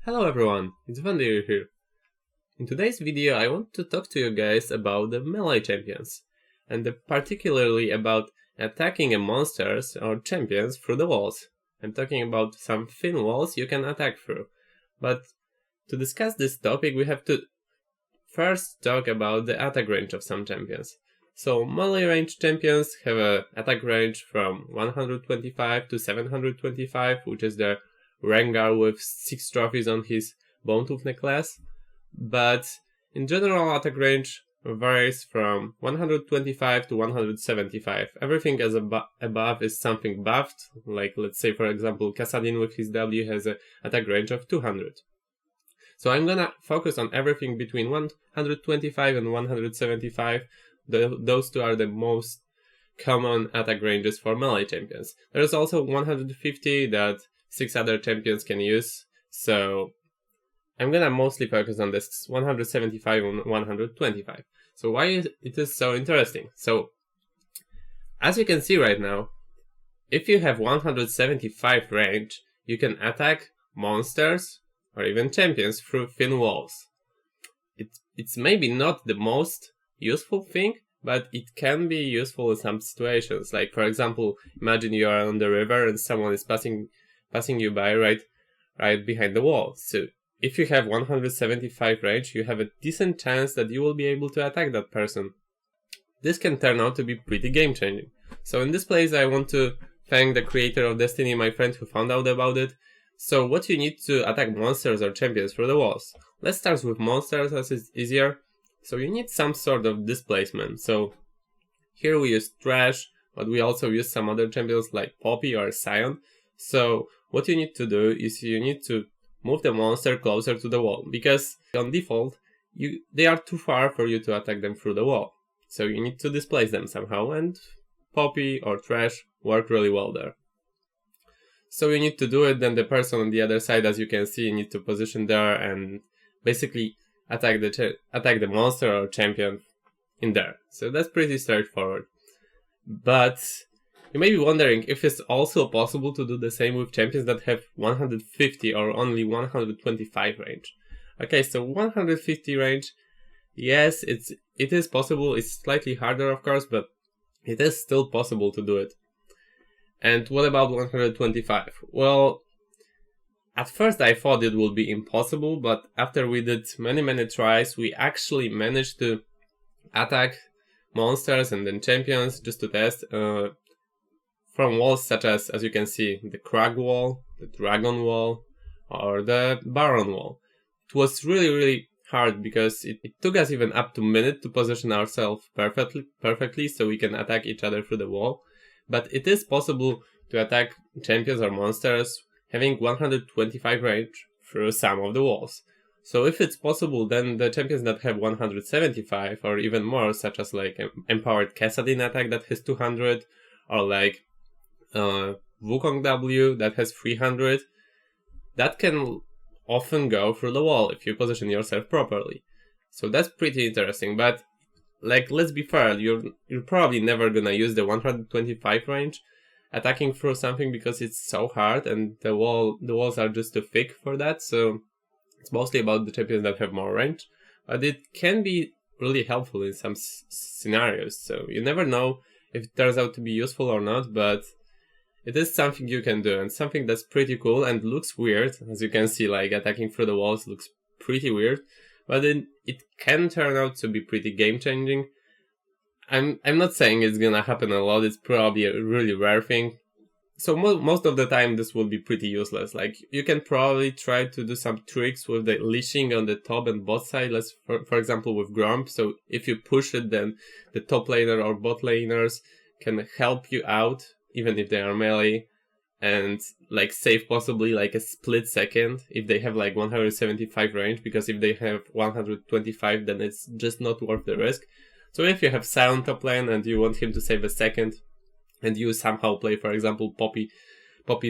Hello everyone, it's Vandiril here. In today's video I want to talk to you guys about the melee champions, and particularly about attacking monsters or champions through the walls. I'm talking about some thin walls you can attack through. But to discuss this topic we have to first talk about the attack range of some champions. So melee range champions have an attack range from 125 to 725, which is the Rengar with 6 trophies on his Bone Tooth necklace, but in general attack range varies from 125 to 175. Everything as above is something buffed, like let's say for example Kassadin with his W has an attack range of 200. So I'm gonna focus on everything between 125 and 175. Those two are the most common attack ranges for melee champions. There's also 150 that 6 other champions can use, so I'm gonna mostly focus on this 175 and 125. So why it is so interesting? So, as you can see right now, if you have 175 range, you can attack monsters or even champions through thin walls. It's maybe not the most useful thing, but it can be useful in some situations. Like for example, imagine you are on the river and someone is passing you by right behind the wall. So if you have 175 range, you have a decent chance that you will be able to attack that person. This can turn out to be pretty game changing. So in this place I want to thank the creator of Destiny, my friend who found out about it. So what you need to attack monsters or champions through the walls. Let's start with monsters as it's easier. So you need some sort of displacement. So here we use Trash, but we also use some other champions like Poppy or Sion. So what you need to do is you need to move the monster closer to the wall, because on default they are too far for you to attack them through the wall. So you need to displace them somehow, and Poppy or Trash work really well there. So you need to do it, then the person on the other side, as you can see, you need to position there and basically attack the monster or champion in there. So that's pretty straightforward. But you may be wondering if it's also possible to do the same with champions that have 150 or only 125 range. Okay, so 150 range, yes, it is possible. It's slightly harder, of course, but it is still possible to do it. And what about 125? Well, at first I thought it would be impossible, but after we did many tries, we actually managed to attack monsters and then champions just to test from walls such as you can see, the Crag wall, the Dragon wall, or the Baron wall. It was really hard because it took us even up to a minute to position ourselves perfectly so we can attack each other through the wall. But it is possible to attack champions or monsters having 125 range through some of the walls. So if it's possible, then the champions that have 175 or even more, such as like empowered Kassadin attack that has 200, or like Wukong W that has 300, that can often go through the wall if you position yourself properly. So that's pretty interesting, but like, let's be fair, you're probably never gonna use the 125 range attacking through something because it's so hard and the walls are just too thick for that. So it's mostly about the champions that have more range, but it can be really helpful in some scenarios. So you never know if it turns out to be useful or not, but it is something you can do and something that's pretty cool and looks weird. As you can see, like attacking through the walls looks pretty weird, but it can turn out to be pretty game changing. I'm not saying it's gonna happen a lot, it's probably a really rare thing. So most of the time this will be pretty useless. Like you can probably try to do some tricks with the leashing on the top and bot side, for example with Gromp. So if you push it, then the top laner or bot laners can help you out even if they are melee, and like save possibly like a split second if they have like 175 range, because if they have 125 then it's just not worth the risk. So if you have Sion top lane and you want him to save a second and you somehow play for example Poppy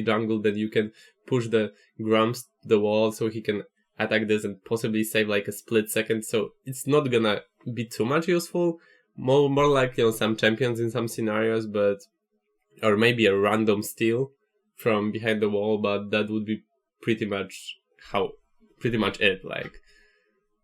jungle, then you can push the Grumps to the wall so he can attack this and possibly save like a split second. So it's not gonna be too much useful, more likely on some champions in some scenarios, but or maybe a random steal from behind the wall, but that would be pretty much how pretty much it. Like,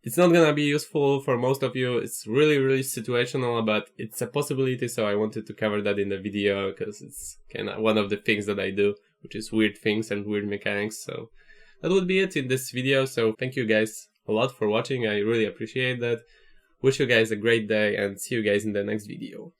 it's not gonna be useful for most of you. It's really, really situational, but it's a possibility. So I wanted to cover that in the video because it's kind of one of the things that I do, which is weird things and weird mechanics. So that would be it in this video. So thank you guys a lot for watching. I really appreciate that. Wish you guys a great day and see you guys in the next video.